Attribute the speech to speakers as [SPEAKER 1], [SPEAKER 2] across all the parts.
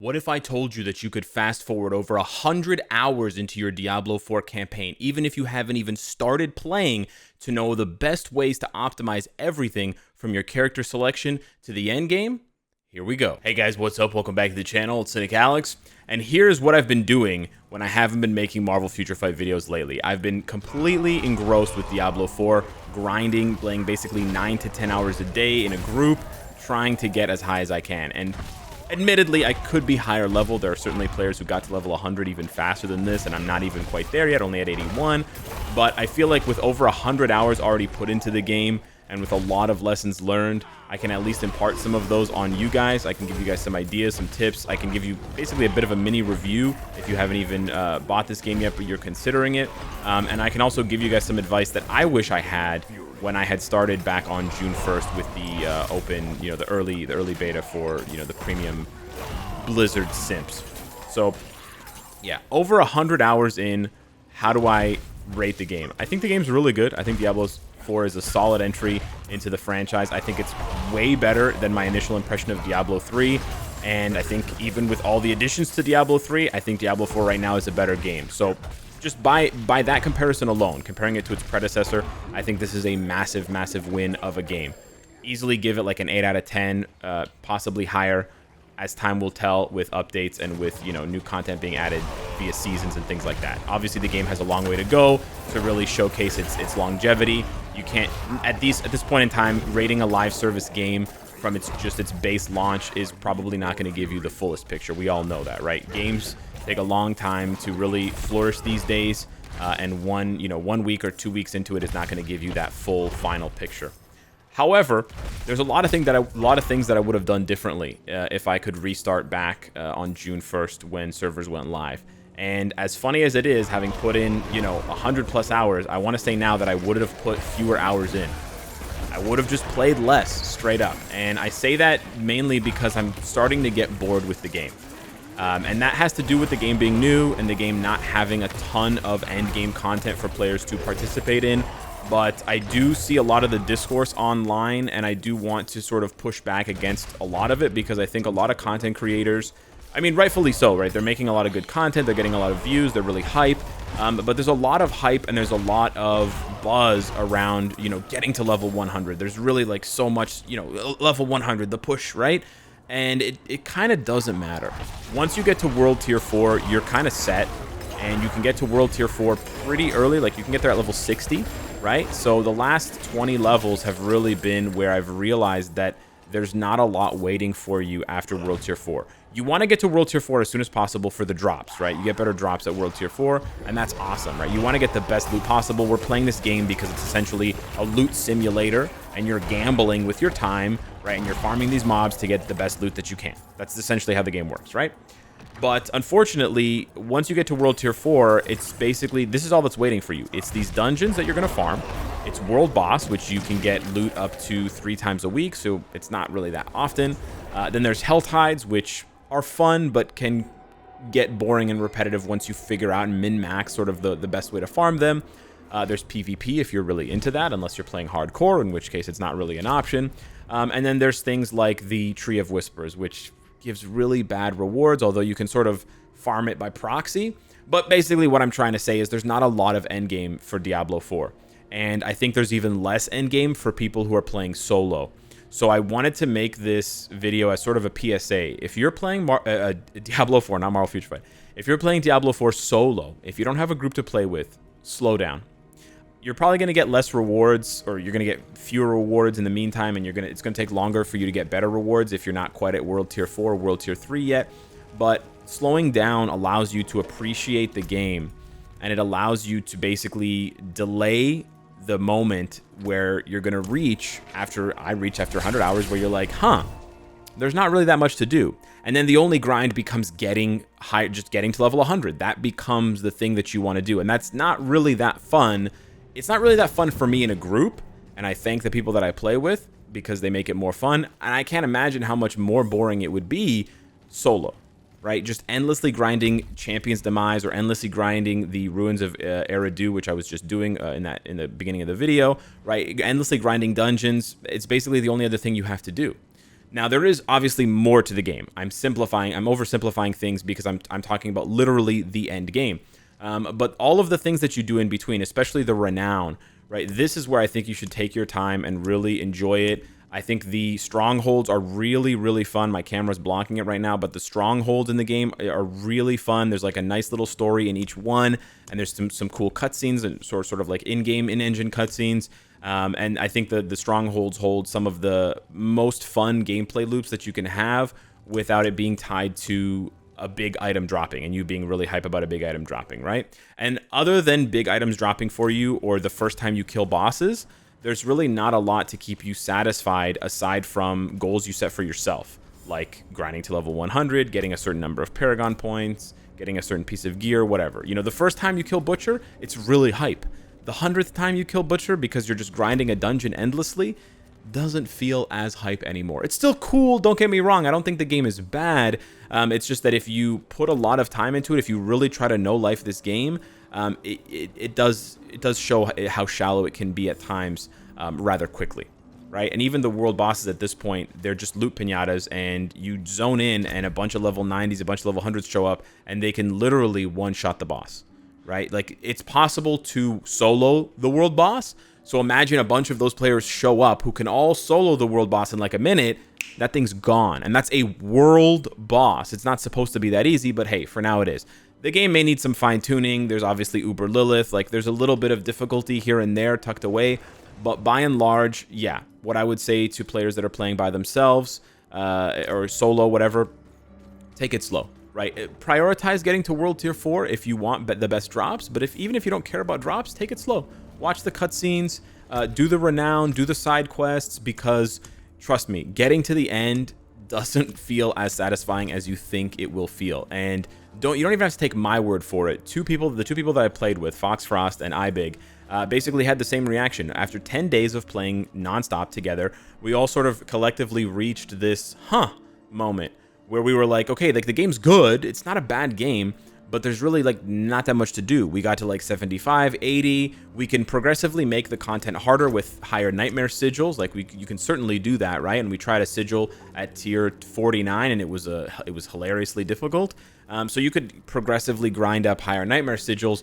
[SPEAKER 1] What if I told you that you could fast forward over 100 hours into your Diablo 4 campaign, even if you haven't even started playing, to know the best ways to optimize everything from your character selection to the end game? Here we go. Hey guys, what's up? Welcome back to the channel. It's Cynicalex, and here's what I've been doing when I haven't been making Marvel Future Fight videos lately. I've been completely engrossed with Diablo 4, grinding, playing basically 9 to 10 hours a day in a group, trying to get as high as I can. And admittedly, I could be higher level. There are certainly players who got to level 100 even faster than this, and I'm not even quite there yet, only at 81. But I feel like with over 100 hours already put into the game, and with a lot of lessons learned, I can at least impart some of those on you guys. I can give you guys some ideas, some tips. I can give you basically a bit of a mini review if you haven't even bought this game yet, but you're considering it. And I can also give you guys some advice that I wish I had when I had started back on June 1st with the open, the early beta for, the premium Blizzard simps. So, yeah, over 100 hours in, how do I rate the game? I think the game's really good. I think Diablo 4 is a solid entry into the franchise. I think it's way better than my initial impression of Diablo 3. And I think even with all the additions to Diablo 3, I think Diablo 4 right now is a better game. So just by that comparison alone, comparing it to its predecessor, I think this is a massive, massive win of a game. Easily give it like an 8 out of 10, possibly higher, as time will tell with updates and with, new content being added via seasons and things like that. Obviously, the game has a long way to go to really showcase its longevity. You can't, at this point in time, rating a live service game from its base launch is probably not going to give you the fullest picture. We all know that, right? Games take a long time to really flourish these days, and one week or 2 weeks into it is not going to give you that full final picture. However, there's a lot of things that I would have done differently if I could restart back on June 1st when servers went live. And as funny as it is, having put in 100 plus hours, I want to say now that I would have put fewer hours in. I would have just played less, straight up. And I say that mainly because I'm starting to get bored with the game. And that has to do with the game being new and the game not having a ton of endgame content for players to participate in. But I do see a lot of the discourse online, and I do want to sort of push back against a lot of it, because I think a lot of content creators, I mean, rightfully so, right? They're making a lot of good content, they're getting a lot of views, they're really hype. But there's a lot of hype and there's a lot of buzz around, getting to level 100. There's really like so much, level 100, the push, right? And it kind of doesn't matter. Once you get to World Tier 4, you're kind of set, and you can get to World Tier 4 pretty early. Like, you can get there at level 60, right? So the last 20 levels have really been where I've realized that there's not a lot waiting for you after World Tier 4. You want to get to World Tier 4 as soon as possible for the drops, right? You get better drops at World Tier 4, and that's awesome, right? You want to get the best loot possible. We're playing this game because it's essentially a loot simulator, and you're gambling with your time, right? And you're farming these mobs to get the best loot that you can. That's essentially how the game works, right? But unfortunately, once you get to World Tier 4, it's basically, this is all that's waiting for you. It's these dungeons that you're going to farm. It's World Boss, which you can get loot up to 3 times a week, so it's not really that often. Then there's Hell Tides, which are fun, but can get boring and repetitive once you figure out and min-max sort of the best way to farm them. There's PvP if you're really into that, unless you're playing hardcore, in which case it's not really an option. And then there's things like the Tree of Whispers, which gives really bad rewards, although you can sort of farm it by proxy. But basically what I'm trying to say is there's not a lot of endgame for Diablo 4. And I think there's even less endgame for people who are playing solo. So I wanted to make this video as sort of a PSA. If you're playing Diablo 4, not Marvel Future Fight, if you're playing Diablo 4 solo, if you don't have a group to play with, slow down. You're probably going to get less rewards, or you're going to get fewer rewards in the meantime, and it's going to take longer for you to get better rewards if you're not quite at World Tier 4 or World Tier 3 yet. But slowing down allows you to appreciate the game, and it allows you to basically delay the moment where you're going to reach after 100 hours, where you're like, there's not really that much to do. And then the only grind becomes getting high, just getting to level 100. That becomes the thing that you want to do, and that's not really that fun. It's not really that fun for me in a group, and I thank the people that I play with because they make it more fun, and I can't imagine how much more boring it would be solo, right? Just endlessly grinding Champion's Demise or endlessly grinding the Ruins of Eridu, which I was just doing in the beginning of the video, right? Endlessly grinding dungeons. It's basically the only other thing you have to do. Now, there is obviously more to the game. I'm oversimplifying things because I'm talking about literally the end game. But all of the things that you do in between, especially the renown, right? This is where I think you should take your time and really enjoy it. I think the strongholds are really, really fun. My camera's blocking it right now, but the strongholds in the game are really fun. There's like a nice little story in each one, and there's some cool cutscenes and sort of like in-game, in-engine cutscenes. And I think the strongholds hold some of the most fun gameplay loops that you can have without it being tied to a big item dropping and you being really hype about a big item dropping, right? And other than big items dropping for you or the first time you kill bosses, there's really not a lot to keep you satisfied aside from goals you set for yourself, like grinding to level 100, getting a certain number of Paragon points, getting a certain piece of gear, whatever. You know, the first time you kill Butcher, it's really hype. The 100th time you kill Butcher because you're just grinding a dungeon endlessly doesn't feel as hype anymore. It's still cool, don't get me wrong. I don't think the game is bad. It's just that if you put a lot of time into it, if you really try to know life this game, it does show how shallow it can be at times rather quickly, right? And even the world bosses at this point, they're just loot pinatas, and you zone in and a bunch of level 90s, a bunch of level 100s show up, and they can literally one-shot the boss, right? Like, it's possible to solo the world boss. So imagine a bunch of those players show up who can all solo the world boss in like a minute. That thing's gone. And that's a world boss. It's not supposed to be that easy, but hey, for now it is. The game may need some fine-tuning. There's obviously Uber Lilith. Like, there's a little bit of difficulty here and there tucked away. But by and large, yeah, what I would say to players that are playing by themselves or solo, whatever, take it slow, right? Prioritize getting to World Tier 4 if you want the best drops. But even if you don't care about drops, take it slow. Watch the cutscenes, do the renown, do the side quests, because trust me, getting to the end doesn't feel as satisfying as you think it will feel. And you don't even have to take my word for it. The two people that I played with, Fox Frost and iBig, basically had the same reaction. After 10 days of playing nonstop together, we all sort of collectively reached this moment where we were like, okay, like the game's good, it's not a bad game, but there's really like not that much to do. We got to like 75, 80. We can progressively make the content harder with higher nightmare sigils. Like you can certainly do that, right? And we tried a sigil at tier 49, and it was hilariously difficult. So you could progressively grind up higher nightmare sigils,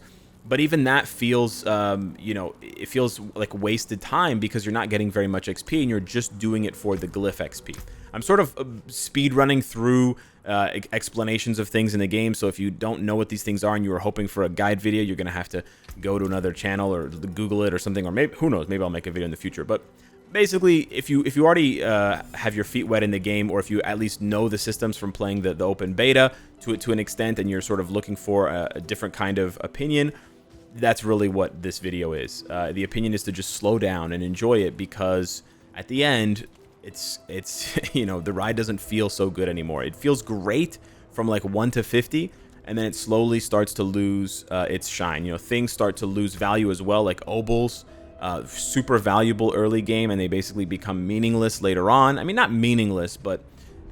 [SPEAKER 1] but even that feels, it feels like wasted time because you're not getting very much XP and you're just doing it for the glyph XP. I'm sort of speed running through explanations of things in the game, so if you don't know what these things are and you were hoping for a guide video, you're gonna have to go to another channel or Google it or something, or maybe, who knows, maybe I'll make a video in the future. But basically, if you already have your feet wet in the game, or if you at least know the systems from playing the open beta to an extent, and you're sort of looking for a different kind of opinion, that's really what this video is. The opinion is to just slow down and enjoy it, because at the end, it's the ride doesn't feel so good anymore. It feels great from like 1 to 50, and then it slowly starts to lose its shine. Things start to lose value as well, like obols, super valuable early game, and they basically become meaningless later on. I mean, not meaningless, but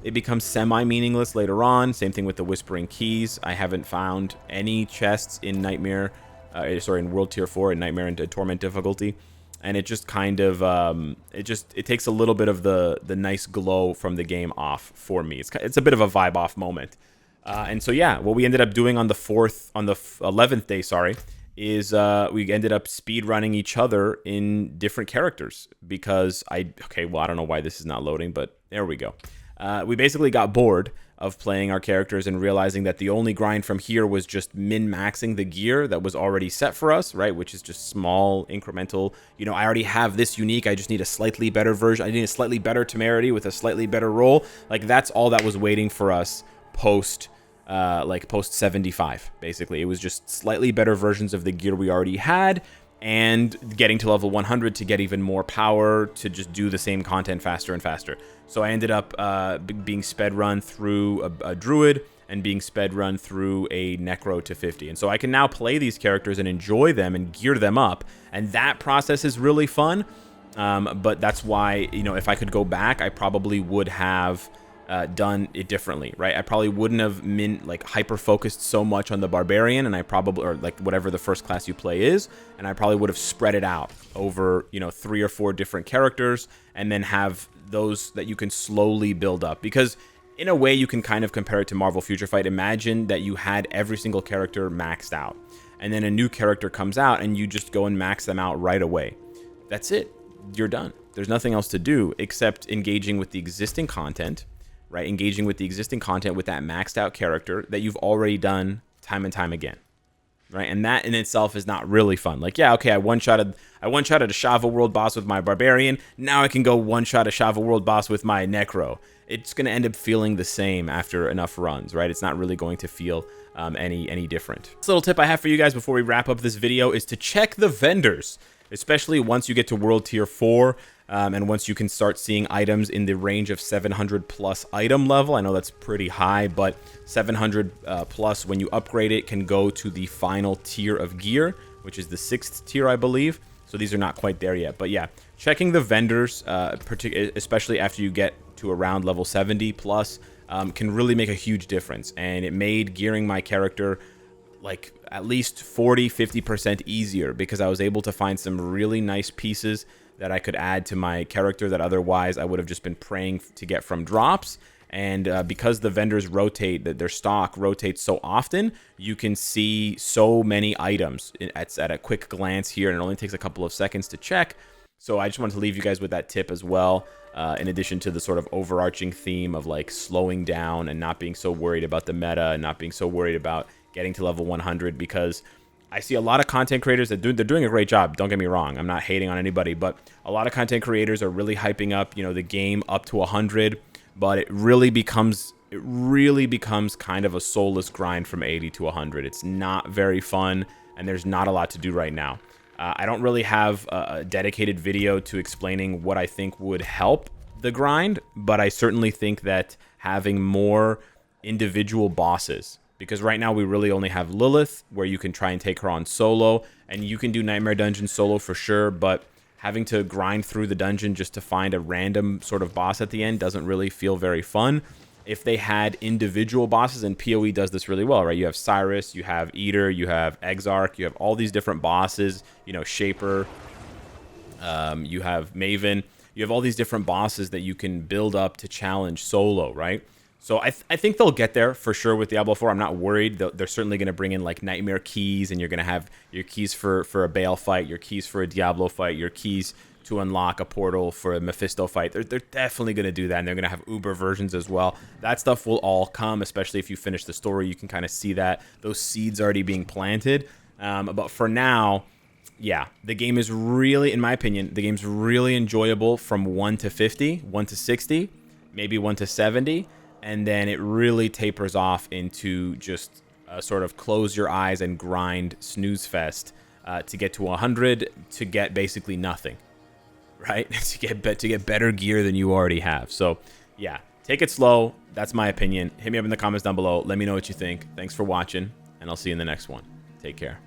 [SPEAKER 1] it becomes semi-meaningless later on. Same thing with the Whispering Keys. I haven't found any chests in in World Tier 4 in Nightmare and Torment difficulty. And it just kind of, it takes a little bit of the nice glow from the game off for me. It's a bit of a vibe off moment. And so, yeah, what we ended up doing on the 11th day, is we ended up speed running each other in different characters because I don't know why this is not loading, but there we go. We basically got bored of playing our characters and realizing that the only grind from here was just min-maxing the gear that was already set for us, right? Which is just small, incremental. I already have this unique. I just need a slightly better version. I need a slightly better temerity with a slightly better roll. Like, that's all that was waiting for us post 75, basically. It was just slightly better versions of the gear we already had, and getting to level 100 to get even more power to just do the same content faster and faster. So I ended up being sped run through a druid and being sped run through a necro to 50. And so I can now play these characters and enjoy them and gear them up. And that process is really fun. But that's why, if I could go back, I probably would have done it differently, right? I probably wouldn't have hyper focused so much on the barbarian, and or like whatever the first class you play is, and I probably would have spread it out over 3 or 4 different characters, and then have those that you can slowly build up. Because in a way, you can kind of compare it to Marvel Future Fight. Imagine that you had every single character maxed out, and then a new character comes out, and you just go and max them out right away. That's it. You're done. There's nothing else to do except engaging with the existing content, right? Engaging with the existing content with that maxed out character that you've already done time and time again, right? And that in itself is not really fun. Like, yeah, okay, I one-shotted a Shava World boss with my Barbarian. Now I can go one-shot a Shava World boss with my Necro. It's going to end up feeling the same after enough runs, right? It's not really going to feel any different. This little tip I have for you guys before we wrap up this video is to check the vendors, especially once you get to World Tier 4, and once you can start seeing items in the range of 700 plus item level. I know that's pretty high, but 700 plus, when you upgrade it, can go to the final tier of gear, which is the 6th tier, I believe. So these are not quite there yet. But yeah, checking the vendors, especially after you get to around level 70 plus, can really make a huge difference. And it made gearing my character like at least 40-50% easier, because I was able to find some really nice pieces that I could add to my character that otherwise I would have just been praying to get from drops. And because the vendors rotate, that their stock rotates so often, you can see so many items at a quick glance here, and it only takes a couple of seconds to check. So I just wanted to leave you guys with that tip as well, in addition to the sort of overarching theme of like slowing down and not being so worried about the meta and not being so worried about getting to level 100, because I see a lot of content creators that they're doing a great job. Don't get me wrong. I'm not hating on anybody, but a lot of content creators are really hyping up, the game up to 100, but it really becomes kind of a soulless grind from 80 to 100. It's not very fun, and there's not a lot to do right now. I don't really have a dedicated video to explaining what I think would help the grind, but I certainly think that having more individual bosses, because right now we really only have Lilith, where you can try and take her on solo, and you can do Nightmare Dungeon solo for sure, but having to grind through the dungeon just to find a random sort of boss at the end doesn't really feel very fun. If they had individual bosses, and PoE does this really well, right? You have Cyrus, you have Eater, you have Exarch, you have all these different bosses, Shaper, you have Maven, you have all these different bosses that you can build up to challenge solo, right? So I think they'll get there for sure with Diablo 4. I'm not worried. They're certainly going to bring in like Nightmare keys, and you're going to have your keys for a Baal fight, your keys for a Diablo fight, your keys to unlock a portal for a Mephisto fight. They're definitely going to do that, and they're going to have Uber versions as well. That stuff will all come, especially if you finish the story. You can kind of see that. Those seeds already being planted. But for now, yeah, the game is really, in my opinion, the game's really enjoyable from 1 to 50, 1 to 60, maybe 1 to 70. And then it really tapers off into just a sort of close your eyes and grind snooze fest to get to 100, to get basically nothing, right? to get better gear than you already have. So yeah, take it slow. That's my opinion. Hit me up in the comments down below. Let me know what you think. Thanks for watching, and I'll see you in the next one. Take care.